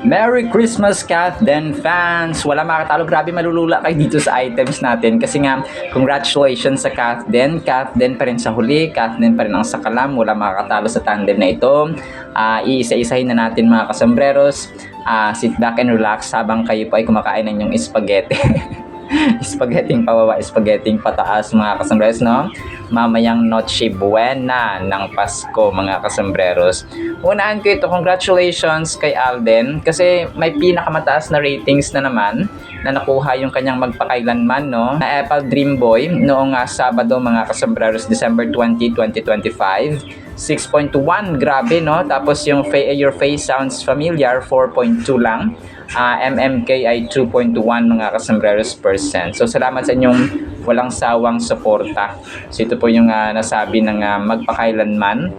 Merry Christmas, Kath Den fans! Wala makatalo. Grabe, malulula kayo dito sa items natin. Kasi nga, congratulations sa Kath Den. Kath Den pa rin sa huli. Kath Den pa rin ang sakalam. Wala makakatalo sa tandem na ito. Iisa-isahin na natin mga kasambreros. Sit back and relax habang kayo po ay kumakain ng inyong spaghetti. Spaghetting pababa, spaghetting pataas mga kasambreros, no? Mamayang Noche Buena ng Pasko mga kasambreros. Unaan ko ito, congratulations kay Alden kasi may pinakamataas na ratings na naman na nakuha yung kanyang magpakailanman, no? Na Apple Dream Boy noong Sabado mga kasambreros, December 20, 2025. 6.1, grabe, no? Tapos yung Your Face Sounds Familiar, 4.2 lang. MMK ay 2.1 mga kasambreros %. So salamat sa inyong walang sawang suporta. So ito po yung nasabi ng magpakailanman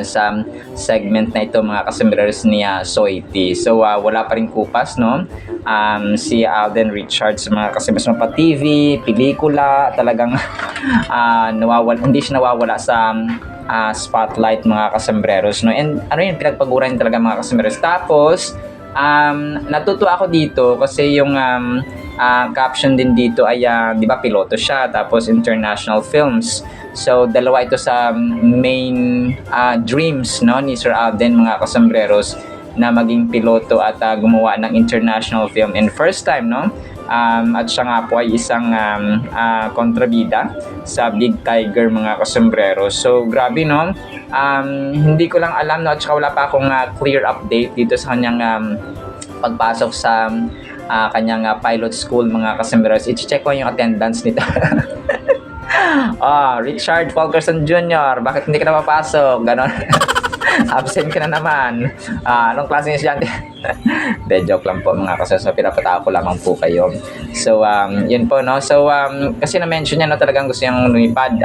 sa segment na ito mga kasambreros ni Soiti. So wala pa rin kupas, no? Si Alden Richards mga kasambreros pa TV, pelikula, talagang hindi siya nawawala sa spotlight mga kasambreros, no? And ano yun, pinagpaguran talaga mga kasambreros. Tapos natutuwa ako dito kasi yung caption din dito ay di ba piloto siya, tapos international films. So dalawa ito sa main dreams, no, ni Sir Alden mga kasambreros, na maging piloto at gumawa ng international film and first time, no? At siya nga po ay isang kontrabida sa Big Tiger mga kasambreros. So grabe, no? Hindi ko lang alam, no, at saka wala pa akong clear update dito sa kanyang pagpasok sa kanyang pilot school mga kasambreros. I-check ko yung attendance nito. Richard Fulkerson Jr., bakit hindi ka napapasok? Ganon. Absent ka na naman. Anong klase ng estudyante? De, joke lang po mga kasambreros. So, pinapatao ko lamang po kayo. So, yun po, no? So, kasi na-mention niya, no, talagang gusto niyang lumipad,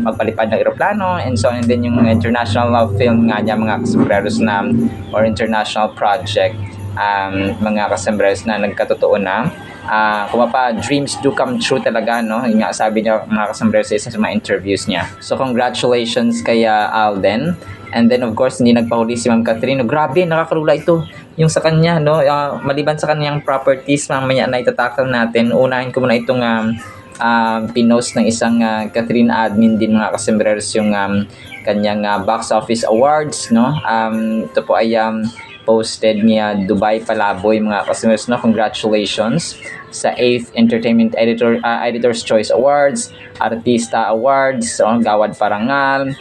magpalipad ng eroplano, and so on. And then, yung international film nga niya, mga kasambreros na, or international project, mga kasambreros na nagkatotoo na. Dreams do come true talaga, no? Yung nga sabi niya mga kasambreros sa isa sa mga interviews niya. So, congratulations kay Alden. And then, of course, hindi nagpahuli si Ma'am Catherine. Grabe, nakakalula ito yung sa kanya, no? Maliban sa kanyang properties, mamaya na itatakal natin. Unahin ko muna itong pinost ng isang Catherine admin din mga kasambreros, yung kanyang box office awards, no? Ito po ay posted niya Dubai Palaboy mga kasambreros, no? Congratulations sa 8th Entertainment Editor's Choice Awards, Artista Awards, Gawad Parangal,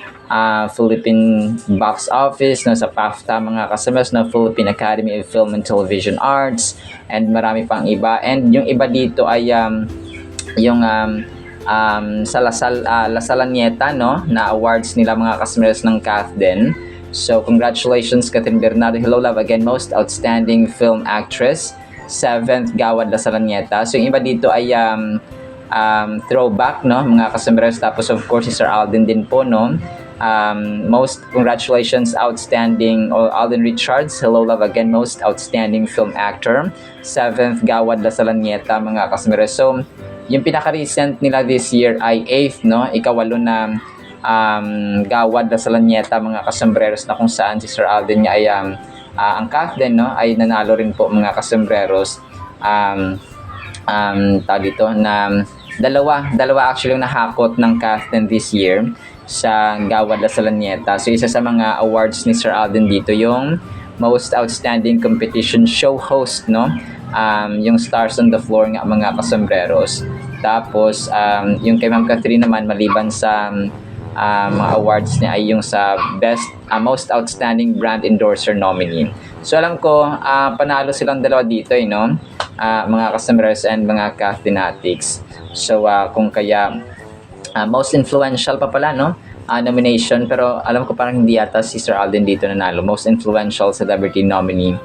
Philippine Box Office, no, sa PAFTA mga kasambreros, na Philippine Academy of Film and Television Arts, and marami pang iba. And yung iba dito ay yung sa La Salanieta, no, na awards nila mga kasambreros ng CAFDEN. So congratulations Catherine Bernardo. Hello Love Again, Most Outstanding Film Actress, 7th Gawad La Salanieta. So yung iba dito ay throwback, no, mga kasambreros. Tapos of course si Sir Alden din po, no. Most congratulations outstanding Alden Richards. Hello Love Again, Most Outstanding Film Actor, 7th Gawad La Salanieta mga kasambreros. So yung pinaka-recent nila this year ay 8th, no, ikawalo na Gawad La Salanieta mga kasambreros, na kung saan si Sir Alden niya ay ang CAFDEN, no, ay nanalo rin po mga kasambreros. Dito na dalawa actually yung nahakot ng CAFDEN this year sa Gawad La Salanieta. So isa sa mga awards ni Sir Alden dito yung Most Outstanding Competition Show Host, no? Yung Stars on the Floor nga mga kasambreros. Tapos yung kay Ma'am Catherine naman, maliban sa mga awards niya, ay yung sa Most Outstanding Brand Endorser Nominee. So alam ko panalo silang dalawa dito, no? Mga kasambreros and mga Cathenatics. So kung kaya most influential pa pala, no, nomination, pero alam ko parang hindi yata si Sir Alden dito nanalo. Most influential celebrity nominee,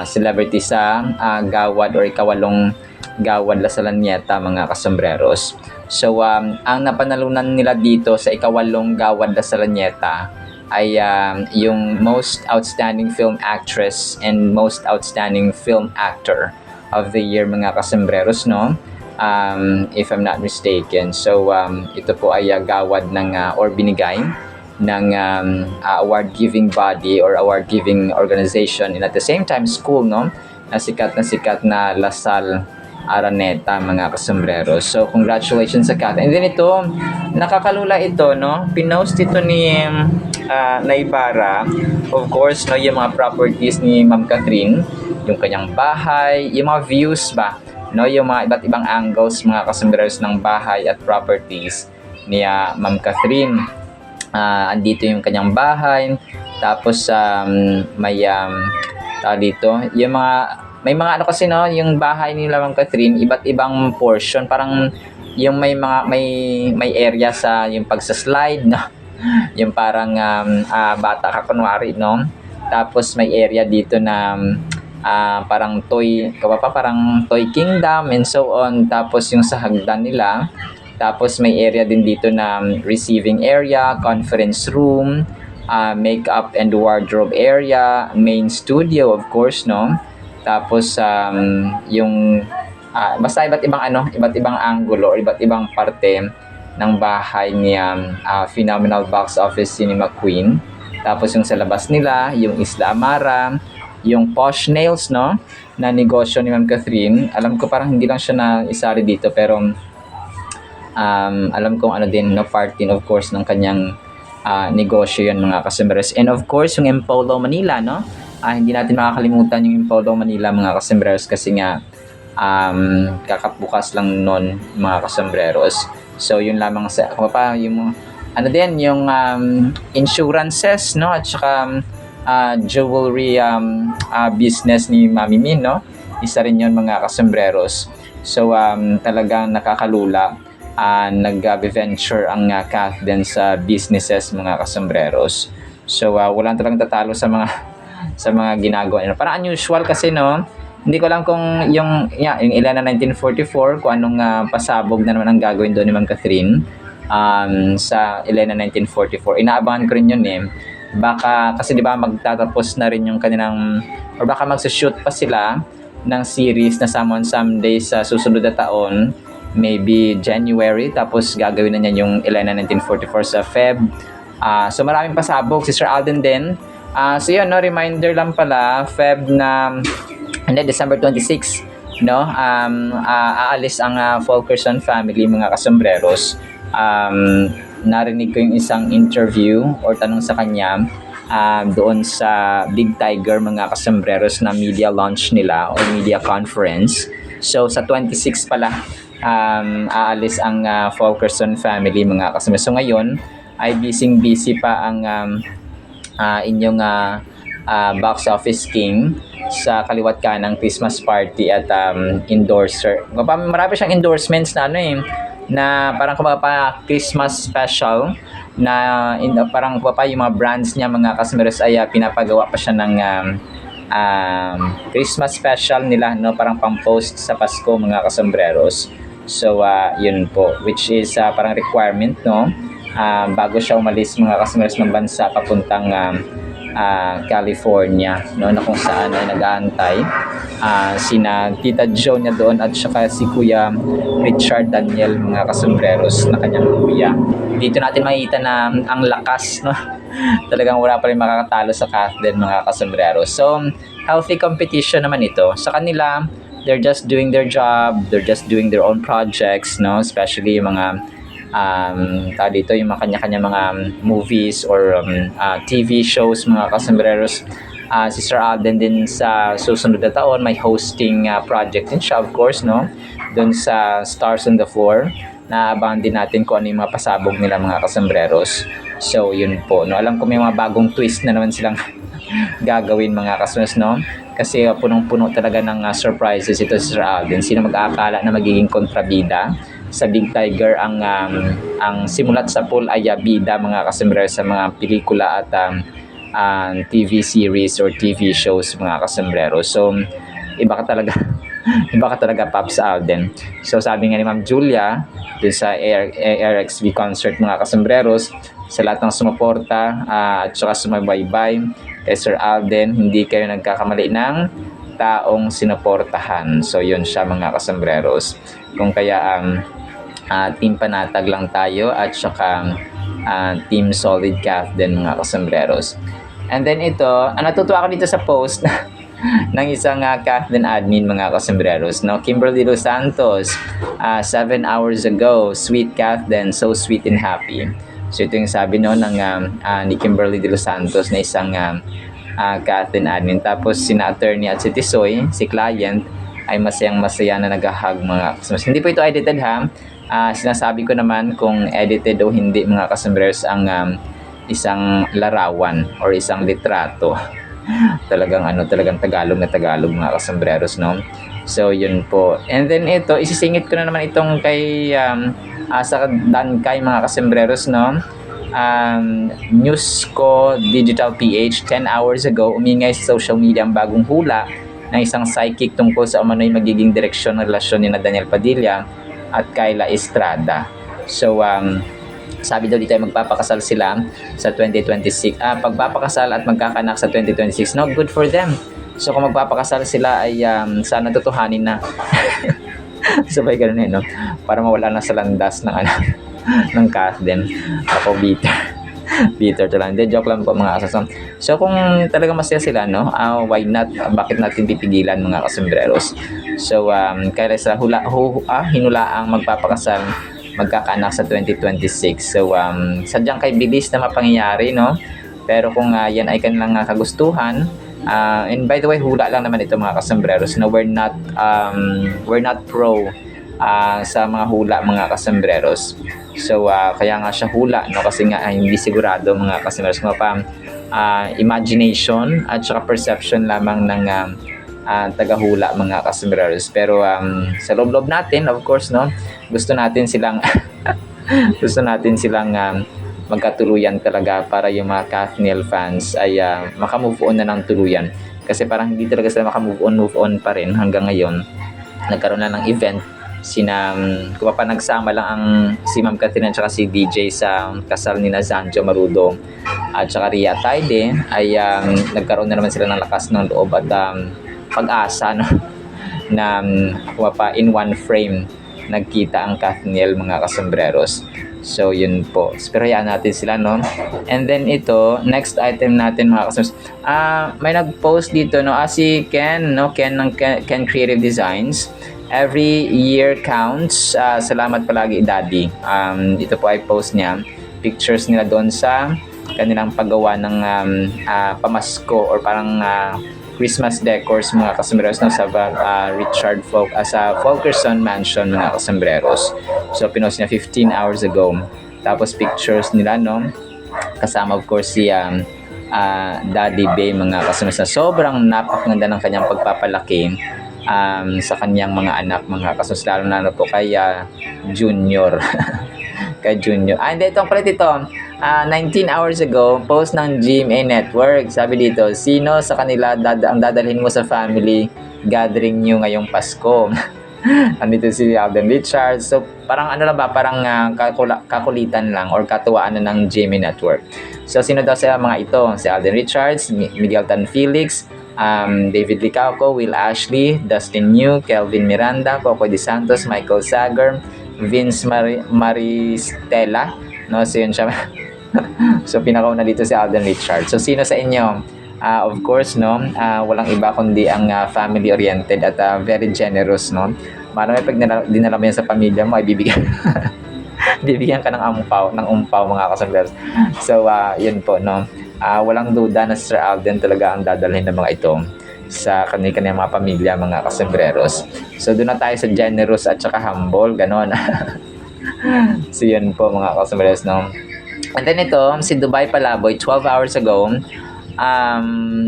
celebrity sa Gawad or ikawalong Gawad La Salanieta mga kasambreros. So ang napanalunan nila dito sa ikawalong Gawad La Salanieta ay yung Most Outstanding Film Actress and Most Outstanding Film Actor of the Year mga kasambreros, no? If I'm not mistaken. So ito po ay gawad ng or binigay award giving body or award giving organization, and at the same time school, no, na sikat na LaSalle Araneta, mga kasombrero. So congratulations sa Kath. And then ito, nakakalula ito, no, pinost ito ni Naibara, of course, no, yung mga properties ni Ma'am Catherine, yung kanyang bahay, yung mga views ba, no, yung mga iba't ibang angles, mga kasomberos, ng bahay at properties ni Ma'am Catherine. Andito yung kanyang bahay, tapos may dito yung may mga ano kasi, no, yung bahay ni Ma'am Catherine, iba't ibang portion, parang yung may area sa yung pagsa-slide, no, yung parang bata ka kunwari, no, tapos may area dito na parang parang toy kingdom and so on, tapos yung sa hagdan nila. Tapos may area din dito na receiving area, conference room, makeup and wardrobe area, main studio, of course, no. Tapos yung basta iba't ibang angulo or iba't ibang parte ng bahay ni Phenomenal Box Office Cinema Queen. Tapos yung sa labas nila, yung Isla Amara, yung Posh Nails, no, na negosyo ni Ma'am Catherine. Alam ko parang hindi lang siya na isali dito, pero alam kong ano din, no, part din of course ng kanyang negosyo yun, mga kasomberos. And of course yung Empolo Manila, no, hindi natin makakalimutan yung Empolo Manila, mga kasomberos, kasi nga kakabukas lang nun, mga kasomberos. So yun lamang sa yung ano din yung insurances, no, at saka jewelry business ni Mami Min, no, isa rin yun, mga kasomberos. So talagang nakakalula. Nag-venture ang Kath din sa businesses, mga kasomberos. So walang talagang tatalo sa mga ginagawa nila. Parang unusual kasi, no. Hindi ko lang kung yung Elena 1944 kung anong pasabog na naman ang gagawin doon ni Ma'am Catherine sa Elena 1944. Inaabangan ko rin yun, eh. Baka kasi 'di ba magtatapos na rin yung kanilang, or baka magsushoot pa sila ng series na Someday sa susunod na taon, maybe January, tapos gagawin na niya yung Elena 1944 sa Feb. So maraming pasabog. Si Sir Alden din. So yun, no, reminder lang pala, December 26, no, aalis ang Fulkerson family, mga kasomberos. Narinig ko yung isang interview or tanong sa kanya doon sa Big Tiger, mga kasomberos, na media launch nila or media conference. So sa 26 pala aalis ang Fulkerson family, mga kasomberos. So ngayon ay busy pa ang inyong box office king sa kaliwat kanang Christmas party at endorser. Marami siyang endorsements na na parang kumbaga Christmas special na parang yung mga brands niya, mga kasomberos, ay pinapagawa pa siya ng Christmas special nila, no, parang pang-post sa Pasko, mga kasomberos. So yun po, which is parang requirement, no, bago siya umalis, mga kasomberos, ng bansa papuntang California, no, na kung saan ay nag-aantay sina Tita Jo niya doon at saka si Kuya Richard Daniel, mga kasomberos, na kanyang kuya. Dito natin makita na ang lakas, no, talagang wala pa rin makakatalo sa Kath din, mga kasomberos. So healthy competition naman ito sa kanila. They're just doing their job, they're just doing their own projects, no, especially yung mga dito yung mga kanya-kanya mga movies or TV shows, mga kasomberos. Si Sir Alden din sa susunod na taon may hosting project din siya, of course, no, doon sa Stars on the Floor. Naabangan din natin kung ano yung mga pasabog nila, mga kasomberos. So yun po, no, alam ko may mga bagong twist na naman silang gagawin, mga kasomberos, no, kasi punong-puno talaga ng surprises ito si Sir Alden. Sino mag-aakala na magiging kontrabida sa Big Tiger ang simulat sa pool ay bida, mga kasomberos, sa mga pelikula at TV series or TV shows, mga kasomberos. So iba ka talaga Pops Alden. So sabi nga ni Ma'am Julia dun sa ARXV concert, mga kasomberos, sa lahat ng sumuporta at saka sumabaybay kay Sir Alden, hindi kayo nagkakamali ng taong sinuportahan. So yun siya, mga kasomberos. Kung kaya team panatag lang tayo at saka Team Solid Kathden mga kasambreros. And then ito, natutuwa ako dito sa post ng isang Kathden admin mga kasambreros, no? Kimberly Dos Santos, 7 hours ago, sweet Kathden, so sweet and happy. So ito yung sabi no ng ni Kimberly Dos Santos na isang Kathden admin. Tapos sina attorney at si Tisoy, si client, ay masayang-masaya na nag-hug mga kasambreros. Hindi po ito edited ha. Sinasabi ko naman kung edited o hindi mga kasambreros ang isang larawan or isang litrato. Talagang Tagalog na Tagalog mga kasambreros, no? So yun po. And then ito, isisingit ko na naman itong kay sa Dankay mga kasambreros, no? News ko Digital PH 10 hours ago, umingay sa social media ang bagong hula ng isang psychic tungkol sa umano'y magiging direksyon ng relasyon ni Daniel Padilla at Kyla Estrada. So sabi daw dito ay magpapakasal sila sa 2026. Pagpapakasal at magkakanak sa 2026. No, good for them. So kung magpapakasal sila ay sana tutuhanin na. Sabay ganun no? Para mawala na sa landas ng ng Kathden. Ako bitter to lang. Then joke lang po mga kasasam. So kung talaga masaya sila, no, why not? Bakit natin pipigilan mga kasambreros? So kaya sa hinulaang magpapakasal, magkakaanak sa 2026. So sadyang kay bilis na mapangyayari, no? Pero kung yan ay kanilang kagustuhan, and by the way, hula lang naman ito mga kasambreros, no? We're not pro sa mga hula mga kasambreros. So kaya nga siya hula, no, kasi nga hindi sigurado mga kasambreros, imagination at saka perception lamang ng tagahula mga kasambreros. Pero sa loob-loob natin, of course, no, gusto natin silang magkatuluyan talaga para yung mga Kathniel fans ay makamove on na ng tuluyan. Kasi parang hindi talaga sila move on pa rin hanggang ngayon. Nagkaroon na ng event kung pa nagsama lang si Ma'am Catherine at saka si DJ sa kasal ni Zanjo Marudo at saka Ria Taide, ay nagkaroon na naman sila ng lakas ng loob at pag-asa, no, na pa in one frame nagkita ang Kathniel mga kasambreros. So yun po, pero yan natin sila, no. And then ito, next item natin mga kasambreros, may nag-post dito, no, si Ken, no, Ken ng Ken Creative Designs. Every year counts. Salamat palagi, Daddy. Ito po ay post niya. Pictures nila doon sa kanilang paggawa ng pamasko or parang Christmas decors mga kasambreros, no, sa Richard sa Fulkerson Mansion mga kasambreros. So pinost niya 15 hours ago. Tapos pictures nila, no, kasama of course si Daddy Bay mga kasambreros, na sobrang napakaganda ng kanyang pagpapalaki sa kanyang mga anak mga kasos, lalo na po kay Junior. Kay Junior. Hindi, itong palit ito. 19 hours ago, post ng GMA Network. Sabi dito, sino sa kanila ang dadalhin mo sa family gathering nyo ngayong Pasko? Andito si Alden Richards. So, parang parang kakulitan lang or katuwaan na ng GMA Network. So, sino daw sa mga ito? Si Alden Richards, Miguel Tan Felix, David Licauco, Will Ashley, Dustin New, Kelvin Miranda, Coco De Santos, Michael Sager, Vince Maristella, no, so yun siya. So pinakauna dito si Alden Richards. So sino sa inyo? Of course, no, walang iba kundi ang family oriented at very generous, no. Marami pag dinala mo yan sa pamilya mo ay bibigyan ka ng umpaw mga kasambreros. So yun po, no. Walang duda na Sir Alden talaga ang dadalhin ng mga ito sa kanilang mga pamilya mga kasambreros. So doon na tayo sa generous at saka humble, ganon. So yun po mga kasambreros, no. And then ito, si Dubai Palaboy, 12 hours ago.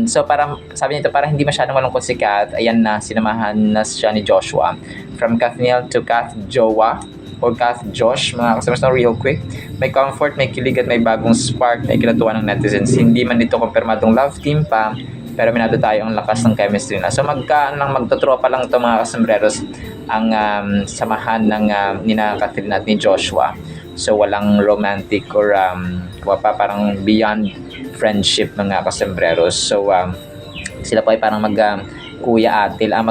So para sabi nito, para hindi masyadong malungkot si Kath, ayan na, sinamahan na siya ni Joshua. From Kathniel to Kath Jowa or Kath Josh, mga kasambreros, no, real quick. May comfort, may kilig at may bagong spark na ikinatuwa ng netizens. Hindi man dito kumpirmadong love team pa, pero minado tayo ang lakas ng chemistry na. So magtotropa lang ito mga kasambreros ang samahan ng nina Catherine at ni Joshua. So walang romantic or parang beyond friendship mga kasambreros. So sila po ay parang mag-ate lang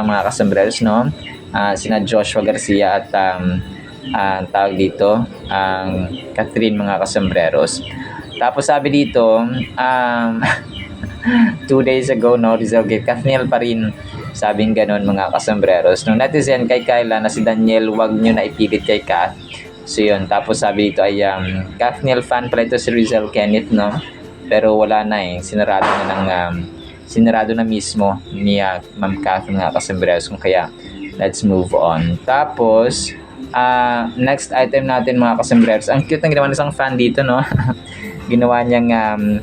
mga kasambreros, no. Sina Joshua Garcia at tawag dito, ang Catherine mga kasambreros. Tapos sabi dito, 2 days ago, no, Rizal gave Kathniel pa rin. Sabing ganon mga kasambreros. Nung netizen kay Kyla na si Daniel, wag nyo na ipilit kay Kath. So yun, tapos sabi dito ay Kathniel fan pala ito si Rizal Kenneth, no? Pero wala na eh, sinarado na mismo ni Ma'am Kath mga kasambreros. Kung kaya, let's move on. Tapos, next item natin mga kasambreros. Ang cute ng ginawa ng isang fan dito, no? Ginawa niyang,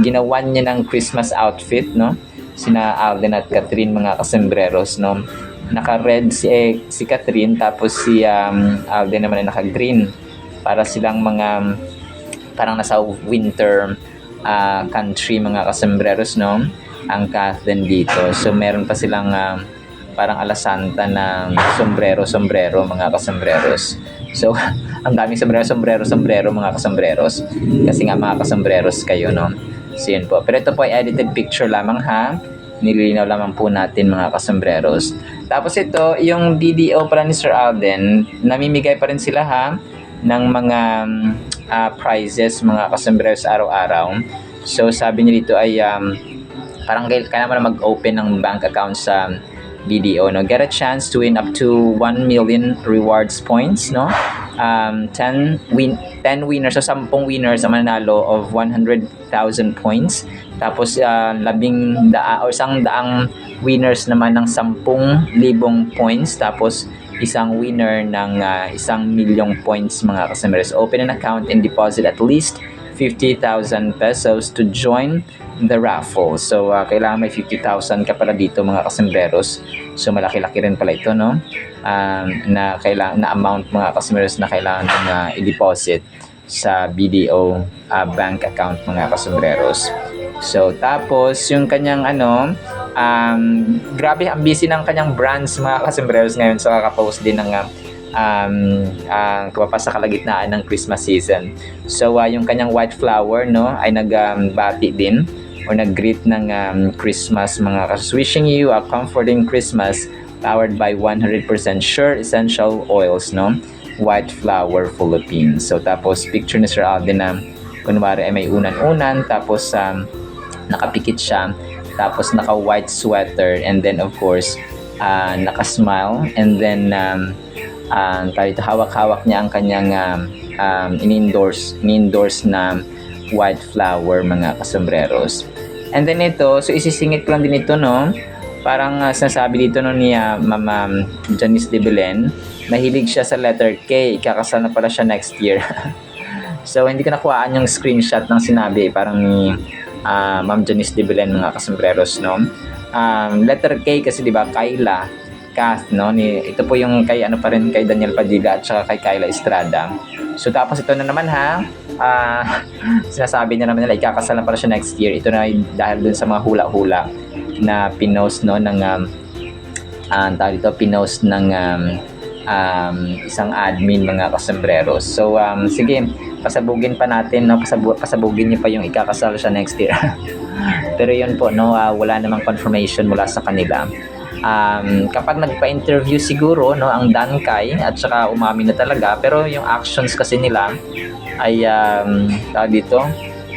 ginawa niya ng Christmas outfit, no? Sina Alden at Catherine mga kasambreros, no? Naka-red si Catherine, tapos si Alden naman ay naka-green. Para silang mga, parang nasa winter country mga kasambreros, no? Ang Kathleen dito. So meron pa silang parang alasanta ng sombrero mga kasambreros. So ang daming sombrero mga kasambreros. Kasi nga mga kasambreros kayo, no? So yun po. Pero ito po ay edited picture lamang ha. Nililinaw lamang po natin mga kasambreros. Tapos ito, yung BDO pala ni Sir Alden, namimigay pa rin sila ha ng mga prizes mga kasambreros araw-araw. So sabi niya dito ay parang kailangan mo na mag-open ng bank account sa BDO, no? Get a chance to win up to 1 million rewards points, no? 10 winners, so 10 winners ang mananalo of 100,000 points. Tapos 100 winners naman ng 10,000 points. Tapos isang winner ng 1,000,000 points mga kasambreros. Open an account and deposit at least 50,000 pesos to join the raffle. So, kailangan may 50,000 ka pala dito mga kasambreros. So, malaki-laki rin pala ito, no? Na amount mga kasambreros na kailangan i-deposit sa BDO bank account mga kasambreros. So, tapos, yung kanyang grabe, ang busy ng kanyang brands mga kasambreros ngayon. So, kakapost din ng sa kalagitnaan ng Christmas season. So yung kanyang white flower, no, ay nagbati din or nag-greet ng Christmas mga kas, wishing you a comforting Christmas powered by 100% sure essential oils, no, white flower Philippines. So tapos picture ni Sir Alden na kunwari ay may unan-unan, tapos nakapikit siya, tapos naka-white sweater, and then of course naka-smile, and then hawak-hawak niya ang kanyang in-endorse na white flower mga kasambreros. And then ito, so isisingit lang din ito, no? Parang sinasabi dito no ni Ma'am Janice de Belen, mahilig siya sa letter K, ikakasal na pala siya next year. So hindi ko nakuhaan yung screenshot ng sinabi, parang ni Ma'am Janice de Belen mga kasambreros, no? Letter K kasi 'di ba, Kyla, Kath, no? Ito po yung kay pa rin kay Daniel Padilla at saka kay Kyla Estrada. So tapos ito na naman ha, sinasabi niya naman nila ikakasal na pala siya next year. Ito na dahil dun sa mga hula-hula na pinost, no, ng pinost ng isang admin mga kasambreros. So sige, pasabugin pa natin, no, pasabugin niyo pa yung ikakasal siya next year. Pero yun po, no, wala namang confirmation mula sa kanila. Kapag nagpa-interview siguro, no, ang Dankay at saka umamin na talaga, pero yung actions kasi nila ay dito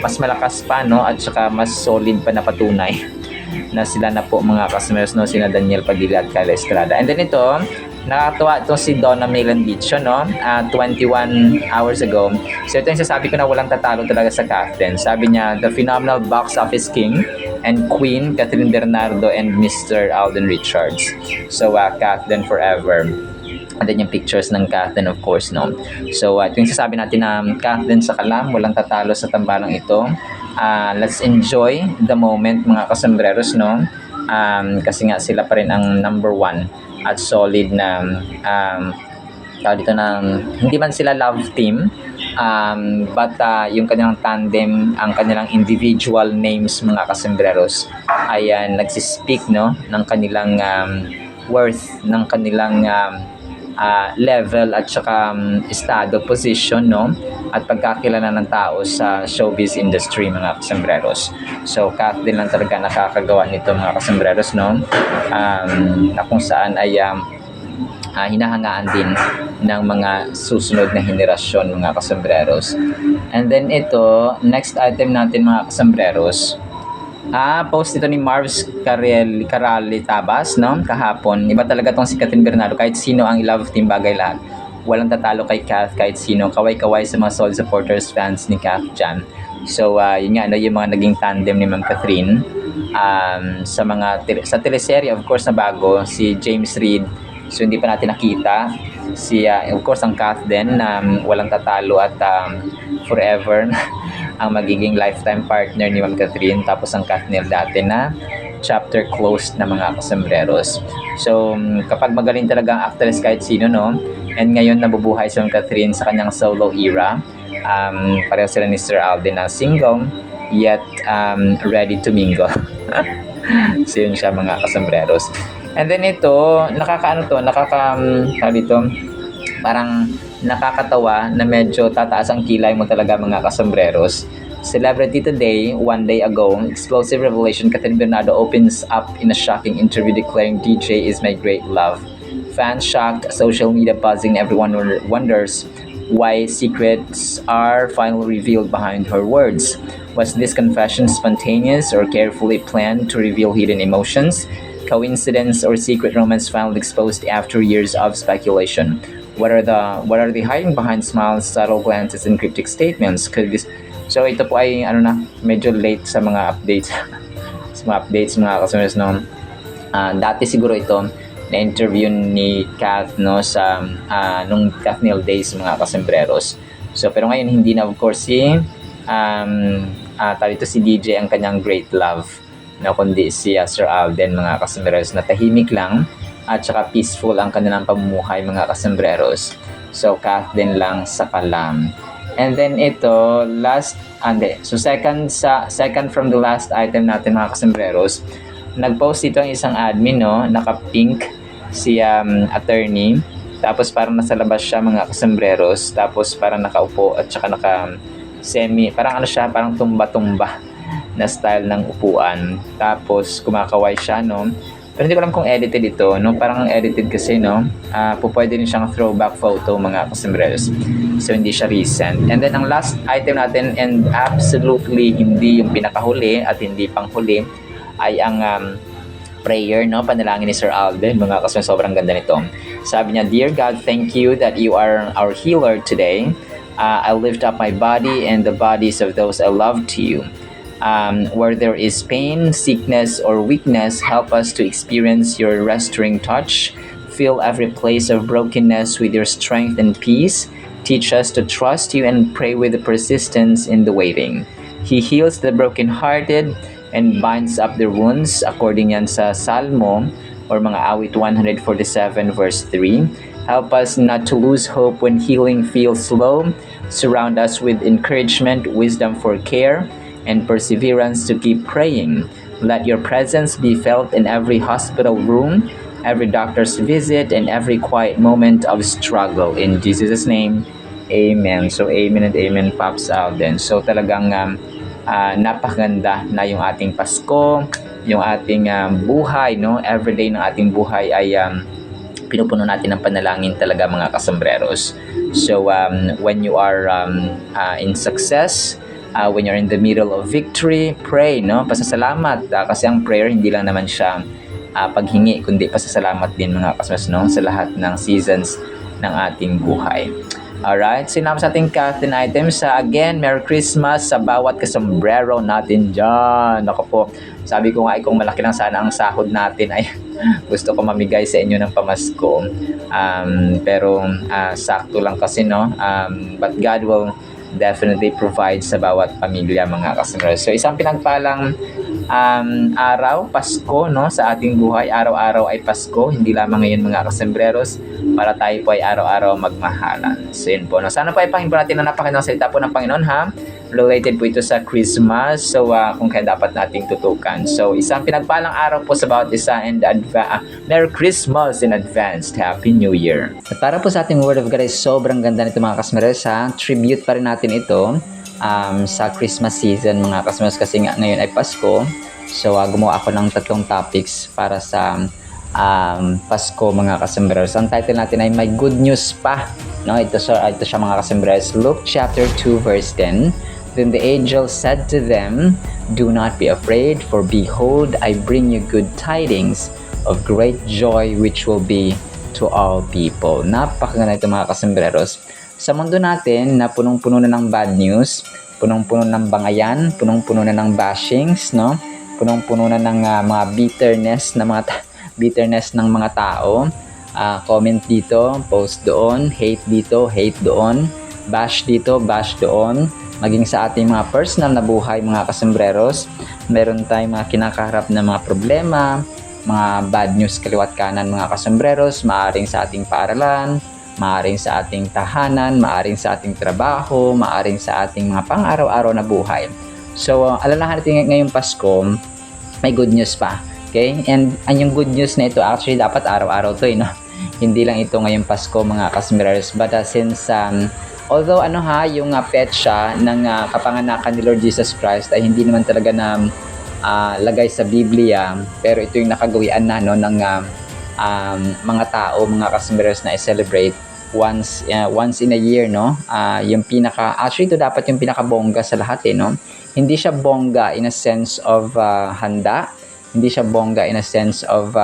mas malakas pa, no, at saka mas solid pa na patunay na sila na po mga customers, no, sina Daniel Padilla at Kyla Estrada. And then ito, nakakatuwa ito si Donna Milan-Bicho, no, 21 hours ago. So ito yung sasabi ko na walang tatalo talaga sa Kathleen. Sabi niya, the phenomenal box office king and queen Catherine Bernardo and Mr. Alden Richards. So Kathleen forever. And then yung pictures ng Kathleen, of course, no. So ito yung sasabi natin na Kathleen sa kalam, walang tatalo sa tambalang ito. Let's enjoy the moment mga kasambreros, no. Kasi nga sila pa rin ang number one at solid na dito na hindi man sila love team, but yung kanilang tandem, ang kanilang individual names mga kasambreros ay nagsispeak, no, ng kanilang worth, ng kanilang level at saka estado, position, no, at pagkakilala ng tao sa showbiz industry mga kasambreros. So Kathleen lang talaga nakakagawa nito mga kasambreros, no, na kung saan ay hinahangaan din ng mga susunod na henerasyon mga kasambreros. And then ito, next item natin mga kasambreros, post ito ni Marv's Carali Tabas, no? Kahapon. Iba talaga tong si Catherine Bernardo. Kahit sino ang i-love team, bagay lahat. Walang tatalo kay Kath, kahit sino. Kaway-kaway sa mga solid supporters, fans ni Kath dyan. So, yun nga, yung mga naging tandem ni Ma'am Catherine. Sa teleserye, of course, na bago, si James Reid. So, hindi pa natin nakita. Of course, ang Kath din, na walang tatalo at forever ang magiging lifetime partner ni Ma'am Catherine. Tapos ang Katniel dati na chapter closed na mga kasambreros. So, kapag magaling talaga ang actress kahit sino, no? And ngayon nabubuhay si Ma'am Catherine sa kanyang solo era. Pareho sila ni Sir Alden na single, yet ready to mingle. So, yun siya mga kasambreros. And then ito, parang nakakatawa na medyo tataas ang kilay mo talaga mga kasambreros. Celebrity Today, one day ago, explosive revelation, Catherine Bernardo opens up in a shocking interview declaring DJ is my great love. Fans shocked, social media buzzing, everyone wonders why secrets are finally revealed behind her words. Was this confession spontaneous or carefully planned to reveal hidden emotions? Coincidence or secret romance finally exposed after years of speculation? What are the hiding behind smiles, subtle glances, and cryptic statements? So ito po ay medyo late sa mga updates. Sa mga updates mga kasamaras, no. Dati siguro ito na interview ni Kath, no, sa nung Katniel days mga kasambreros. So pero ngayon hindi na, of course, si DJ ang kanyang great love, no, kundi si Sir Alden mga kasambreros, na tahimik lang at saka peaceful ang kanilang pamumuhay mga kasambreros. So Kath din lang sa kalam. And then ito, second from the last item natin mga kasambreros, nag-post ito ang isang admin, no, naka-pink si attorney, tapos parang nasa labas siya mga kasambreros, tapos parang nakaupo at saka parang tumba-tumba na style ng upuan, tapos kumakaway siya, no. Pero hindi ko alam kung edited ito, no? Parang edited kasi, no? Pwede rin siyang throwback photo mga kasambreros. So, hindi siya recent. And then, ang last item natin, and absolutely hindi yung pinakahuli at hindi panghuli, ay ang prayer, no? Panalangin ni Sir Alden. Mga kasambreros, sobrang ganda nito. Sabi niya, Dear God, thank you that you are our healer today. I lift up my body and the bodies of those I love to you. Where there is pain, sickness, or weakness, help us to experience your restoring touch. Fill every place of brokenness with your strength and peace. Teach us to trust you and pray with persistence in the waiting. He heals the brokenhearted and binds up their wounds, according yan sa Salmo or mga awit 147 verse 3. Help us not to lose hope when healing feels slow. Surround us with encouragement, wisdom for care, and perseverance to keep praying. Let your presence be felt in every hospital room, every doctor's visit, and every quiet moment of struggle. In Jesus' name, Amen. So, Amen and Amen pops out then. So, talagang napakaganda na yung ating Pasko, yung ating buhay, no? Everyday ng ating buhay ay pinupuno natin ng panalangin talaga mga kasambreros. So, when you are in success, when you're in the middle of victory, pray, no? Pasasalamat. Kasi ang prayer, hindi lang naman siya paghingi, kundi pasasalamat din mga kasmas, no? Sa lahat ng seasons ng ating buhay. Alright, sinama sa ating Catherine items. Again, Merry Christmas sa bawat kasombrero natin dyan. Ako po, sabi ko nga kung malaki lang sana ang sahod natin ay gusto ko mamigay sa inyo ng pamasko. Pero sakto lang kasi, no? But God will definitely provide sa bawat pamilya mga kasombrero. So isang pinagpalang araw, Pasko, no, sa ating buhay. Araw-araw ay Pasko, hindi lamang ngayon mga kasembreros, para tayo po ay araw-araw magmahalan. So yun po, no? Sana po ay pakinggan natin na napakagandang salita po ng Panginoon, ha? Related po ito sa Christmas, so kung kaya dapat nating tutukan. So isang pinagpalang araw po sa bawat isa, and Merry Christmas in advance. Happy New Year. At para po sa ating Word of God ay sobrang ganda nito mga kasembreros, ha? Tribute pa rin natin ito sa Christmas season mga kasmas, kasi nga ngayon ay Pasko. So gumawa ako ng 3 topics para sa Pasko mga kasembreros. Ang title natin ay May Good News Pa. No, ito siya mga kasembreros. Luke chapter 2 verse 10. Then the angel said to them, "Do not be afraid, for behold, I bring you good tidings of great joy which will be to all people." Napakaganda ito mga kasembreros. Sa mundo natin na punong-puno na ng bad news, punong-puno ng bangayan, punong-puno na ng bashings, no? Punong-puno na ng mga bitterness ng mga tao. Comment dito, post doon, hate dito, hate doon, bash dito, bash doon. Maging sa ating mga personal na buhay mga kasembreros, meron tayong mga kinakaharap na mga problema, mga bad news kaliwat kanan mga kasembreros, maaring sa ating paaralan, maaring sa ating tahanan, maaring sa ating trabaho, maaring sa ating mga pang-araw-araw na buhay. So, alalahan natin ngayong Pasko, may good news pa. Okay? And yung good news na ito, actually dapat araw-araw to, no? Hindi lang ito ngayong Pasko mga kasembreros. But since, although yung petsa ng kapanganakan ni Lord Jesus Christ ay hindi naman talaga na lagay sa Biblia, pero ito yung nakagawian na no, ng mga tao, mga kasembreros na i-celebrate once in a year, no? Yung actually ito dapat yung pinakabongga sa lahat, no? Hindi siya bongga in a sense of handa, hindi siya bongga in a sense of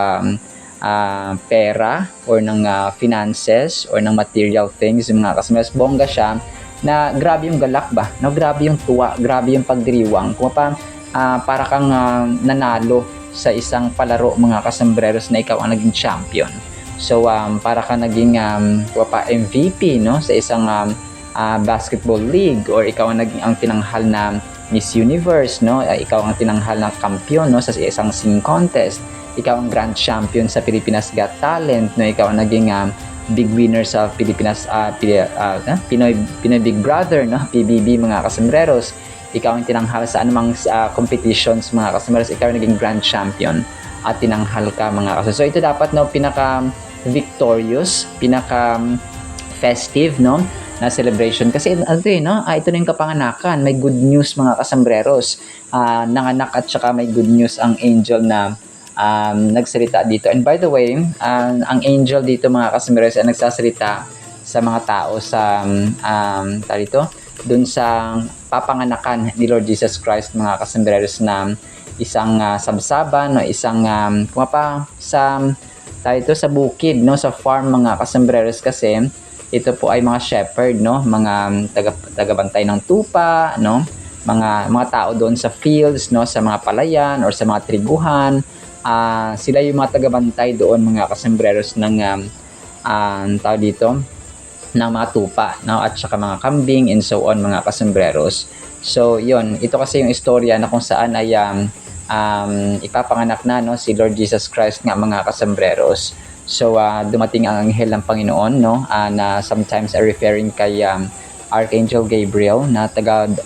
pera or ng finances or ng material things, yung mga kasembreros. Bongga siya na grabe yung galak ba, no? Grabe yung tuwa, grabe yung pagdiriwang. Kung para kang nanalo sa isang palaro mga kasembreros na ikaw ang naging champion. So para ka naging MVP, no, sa isang basketball league, or ikaw ang naging ang tinanghal na Miss Universe, no, ikaw ang tinanghal na kampiyon, no, sa isang singing contest, ikaw ang grand champion sa Pilipinas Got Talent, no, ikaw ang naging big winner sa Pilipinas Pinoy Big Brother, no, PBB mga kasembreros, ikaw ang tinanghal sa anumang competitions mga kasembreros, ikaw ang naging grand champion at tinanghal ka mga kasembreros. So ito dapat, no, pinaka victorious, pinaka festive, no, na celebration, kasi no, ito na yung kapanganakan. May good news mga kasembreros, nanganak at saka may good news ang angel na nagsalita dito. And by the way, ang angel dito mga kasembreros ay nagsasalita sa mga tao sa dun sa papanganakan ni Lord Jesus Christ mga kasembreros, na isang sabsaban, no, isang sa bukid, no, sa farm mga kasembreros, kasi ito po ay mga shepherd, no, mga tagabantay ng tupa, no, mga tao doon sa fields, no, sa mga palayan or sa mga triguhan. Sila yung mga tagabantay doon mga kasembreros ng ng mga tupa, no, at saka mga kambing and so on mga kasembreros. So yun, ito kasi yung istorya na kung saan ay ipapanganak na, no, si Lord Jesus Christ nga mga kasembreros. So dumating ang anghel ng Panginoon, no, na sometimes are referring kay Archangel Gabriel, na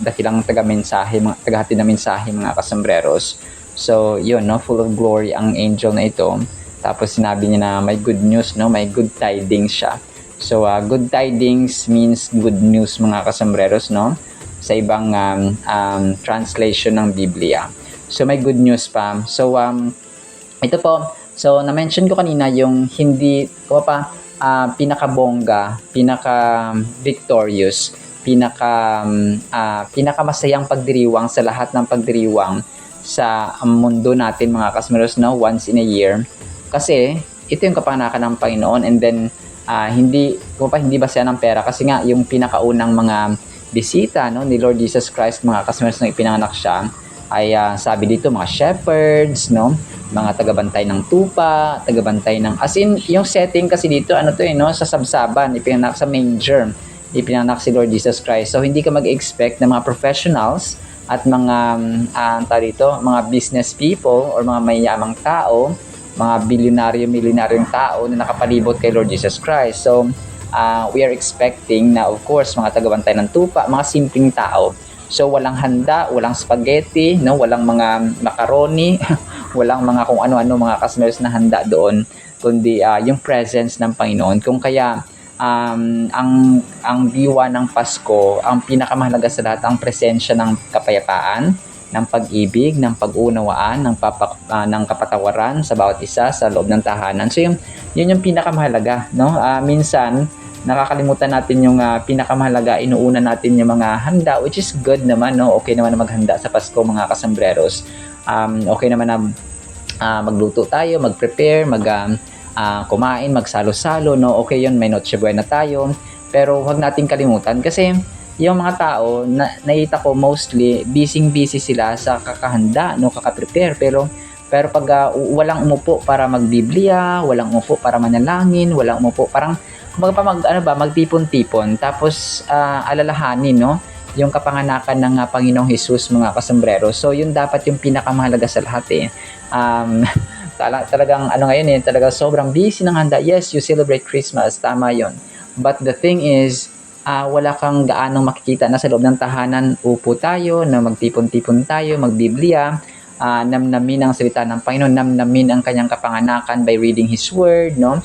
dakilang tagahatid ng mensahe mga kasembreros. So yun, no, full of glory ang angel na ito. Tapos sinabi niya na may good news, no, may good tidings siya. So good tidings means good news mga kasembreros, no, sa ibang translation ng Biblia. So may good news pa. So ito po, so na-mention ko kanina yung hindi pinakabongga, pinaka-victorious, pinakamasayang pagdiriwang sa lahat ng pagdiriwang sa mundo natin mga kasembreros, no, once in a year. Kasi ito yung kapanganakan ng Panginoon, and then hindi basihan ng pera, kasi nga yung pinakaunang mga bisita, no, ni Lord Jesus Christ mga kasembreros nang ipinanganak siya ay sabi dito mga shepherds, no, mga tagabantay ng tupa, tagabantay ng, as in yung setting kasi dito no, sa sabsaban, ipinanganak sa manger, ipinanganak si Lord Jesus Christ. So hindi ka mag-expect na mga professionals at mga mga business people or mga mayamang tao, mga milyonaryong tao na nakapalibot kay Lord Jesus Christ. So we are expecting na, of course, mga tagabantay ng tupa, mga simpleng tao. So walang handa, walang spaghetti, no, walang mga macaroni, walang mga kung ano-ano mga kasembreros na handa doon, kundi yung presence ng Panginoon. Kung kaya ang diwa ng Pasko, ang pinakamahalaga sa lahat, ang presensya ng kapayapaan, ng pag-ibig, ng pag-unawaan, ng kapatawaran sa bawat isa sa loob ng tahanan. So yun yung pinakamahalaga, no? Minsan nakakalimutan natin yung pinakamahalaga, inuuna natin yung mga handa, which is good naman, no? Okay naman na maghanda sa Pasko, mga kasambreros. Okay naman na magluto tayo, mag-prepare, kumain, magsalo-salo, no? Okay yun, may Noche Buena tayo. Pero huwag nating kalimutan kasi yung mga tao, nakita ko mostly, busy sila sa kakahanda, no, kaka-prepare. Pero pag walang umupo para magbiblia, walang umupo para manalangin, walang umupo, parang kumbaga pa magtipon-tipon. Tapos alalahanin, no, yung kapanganakan ng Panginoong Jesus, mga kasombrero. So yun dapat yung pinakamahalaga sa lahat eh. Talagang ngayon eh, talaga sobrang busy ng handa. Yes, you celebrate Christmas, tama yon. But the thing is, wala kang gaanong makikita na sa loob ng tahanan. Upo tayo, na magtipon-tipon tayo, magbiblia, namnamin ang salita ng Panginoon, namnamin ang kanyang kapanganakan by reading His Word, no?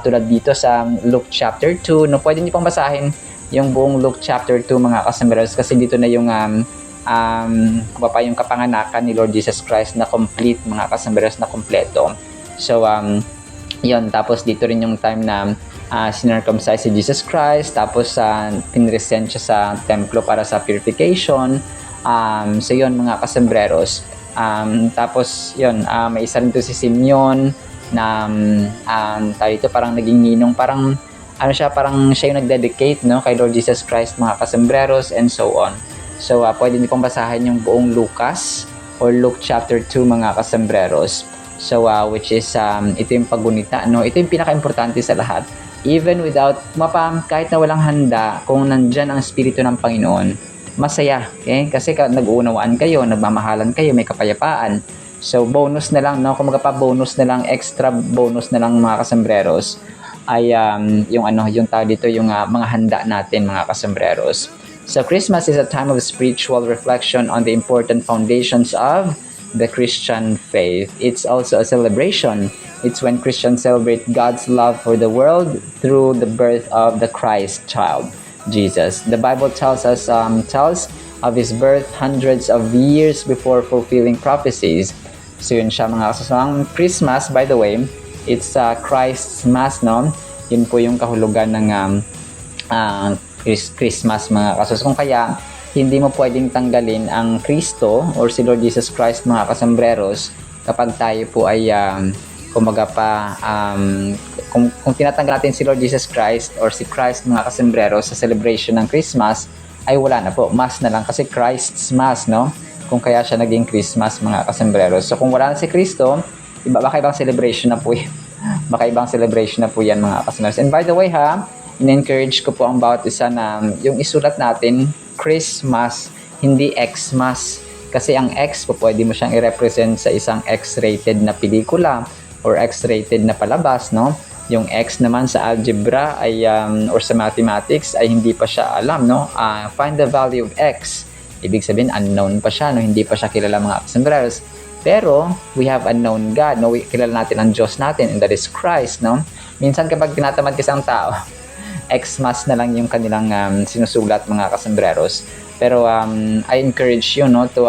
Tulad dito sa Luke chapter 2, no? Pwede niyo pong basahin yung buong Luke chapter 2, mga kasambreros, kasi dito na yung yung kapanganakan ni Lord Jesus Christ na complete, mga kasambreros, na kompleto. So, yun. Tapos dito rin yung time na sinircumcise si Jesus Christ, tapos pinresent siya sa templo para sa purification. So yun, mga kasambreros. Tapos yun, may isa rin to si Simeon na tayo ito parang naging ninong, parang parang siya yung nag-dedicate, no, kay Lord Jesus Christ, mga kasambreros, and so on. So pwede niyo pong basahin yung buong Lucas or Luke chapter 2, mga kasambreros. So which is ito yung paggunita, no, ito yung pinaka-importante sa lahat. Even without, kahit na walang handa, kung nandyan ang Espiritu ng Panginoon, masaya. Okay? Kasi nag-uunawaan kayo, nagmamahalan kayo, may kapayapaan. So, bonus na lang, no? Kung bonus na lang, extra bonus na lang, mga kasambreros, ay yung tao dito, yung mga handa natin, mga kasambreros. So, Christmas is a time of spiritual reflection on the important foundations of the Christian faith. It's also a celebration. It's when Christians celebrate God's love for the world through the birth of the Christ child, Jesus. The Bible tells of His birth hundreds of years before fulfilling prophecies. So yun siya, mga kasasang Christmas, by the way, it's Christ's Mass, no? Yun po yung kahulugan ng Christmas, mga kasasang. Kung kaya, hindi mo pwedeng tanggalin ang Kristo or si Lord Jesus Christ, mga kasambreros, kapag tayo po ay kung tinatanggal natin si Lord Jesus Christ or si Christ, mga kasambreros, sa celebration ng Christmas, ay wala na po, Mass na lang, kasi Christ's Mass, no? Kung kaya siya naging Christmas, mga kasambreros. So kung wala na si Kristo, baka ibang celebration na po yan. Baka ibang celebration na po yan, mga kasambreros. And by the way in-encourage ko po ang bawat isa na yung isulat natin, Christmas, hindi Xmas. Kasi ang X po, pwede mo siyang i-represent sa isang X-rated na pelikula or X-rated na palabas, no? Yung X naman sa algebra ay or sa mathematics ay hindi pa siya alam, no? Find the value of X. Ibig sabihin, unknown pa siya, no? Hindi pa siya kilala, mga kasambreros. Pero, we have a known God, no? Kilala natin ang Diyos natin, and that is Christ, no? Minsan kapag tinatamad ka sa tao, Xmas na lang yung kanilang sinusulat, mga kasambreros. Pero I encourage you, no, to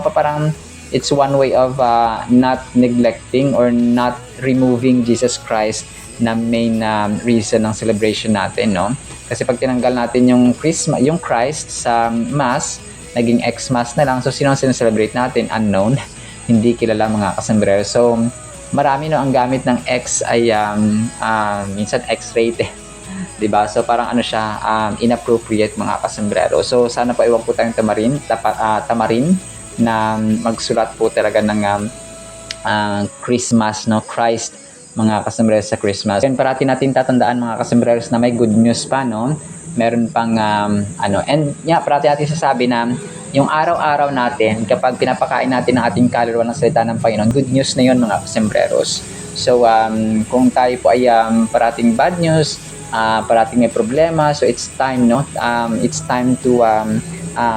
parang it's one way of not neglecting or not removing Jesus Christ na main reason ng celebration natin, no? Kasi pag tinanggal natin yung Christmas, yung Christ sa Mass, naging Xmas na lang. So sino ang sineselebrate natin? Unknown, hindi kilala, mga kasambreros. So marami, no, ang gamit ng X ay minsan X-rated. Diba? So parang siya, inappropriate, mga kasombrero. So sana po iwag po tayong tamarin na magsulat po talaga ng Christmas, no, Christ, mga kasombrero, sa Christmas. And parati natin tatandaan, mga kasombrero, na may good news pa, no? Meron pang and parati natin sasabi na yung araw-araw natin, kapag pinapakain natin ang ating kaluluwa ng salita ng Panginoon, good news na yun, mga kasombreros. So kung tayo po ay parating bad news, parating may problema, so it's time, no? It's time to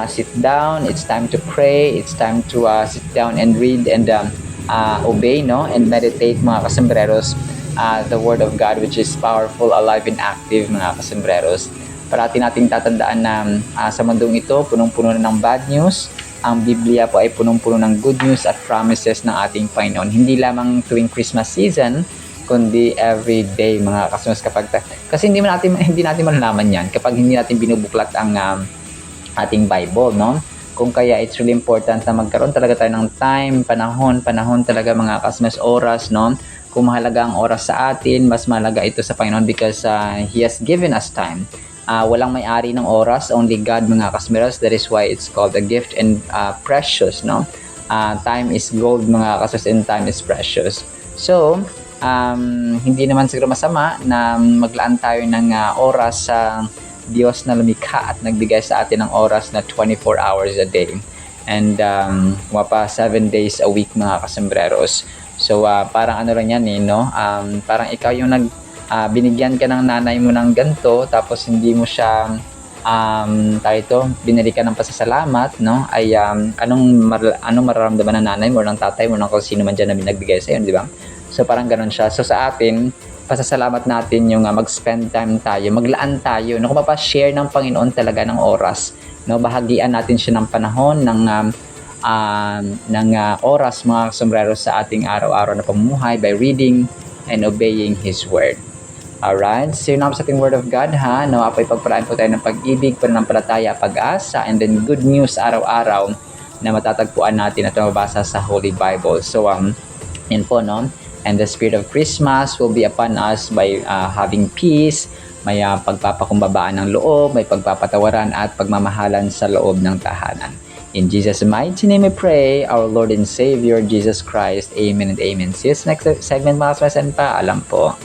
sit down, it's time to pray, it's time to sit down and read and obey, no? And meditate, mga kasambreros, the Word of God, which is powerful, alive, and active, mga kasambreros. Parati nating tatandaan na sa mundong ito, punong-puno na ng bad news, ang Biblia po ay punong-puno ng good news at promises ng ating Panginoon. Hindi lamang tuwing Christmas season, kundi every day mga kasunos kasi hindi natin malalaman yan kapag hindi natin binubuklat ang ating Bible, no? Kung kaya it's really important na magkaroon talaga tayo ng time, panahon talaga mga kasunos, oras, no? Kung mahalaga ang oras sa atin, mas mahalaga ito sa Panginoon because He has given us time. Walang may-ari ng oras, only God mga kasmeros. That is why it's called a gift and precious, no? Time is gold mga kasos and time is precious. So, hindi naman siguro masama na maglaan tayo ng oras sa Diyos na lumikha at nagbigay sa atin ng oras na 24 hours a day. And 7 days a week mga kasembreros. So, parang ano lang yan no? Parang ikaw yung binigyan ka ng nanay mo ng ganto tapos hindi mo siya binili ka ng pasasalamat, no? Ay anong mararamdaman ng nanay mo, ng tatay mo, ng kung sino man dyan na binagbigay sa iyo, di ba? So parang ganun siya. So sa atin, pasasalamat natin yung mag-spend time tayo, maglaan tayo, no? Kung share ng Panginoon talaga ng oras, no? Bahagian natin siya ng panahon ng oras mga sombrero sa ating araw-araw na pamumuhay by reading and obeying His Word. Alright, so yun sa ating Word of God ha, nawa po ipagpalaan po tayo ng pag-ibig, pananampalataya, pag-asa, and then good news araw-araw na matatagpuan natin at mabasa sa Holy Bible. So, yun po, no? And the spirit of Christmas will be upon us by having peace, may pagpapakumbabaan ng loob, may pagpapatawaran at pagmamahalan sa loob ng tahanan. In Jesus' mighty name we pray, our Lord and Savior, Jesus Christ. Amen and amen. See you sa next segment mga kasmas and paalam po.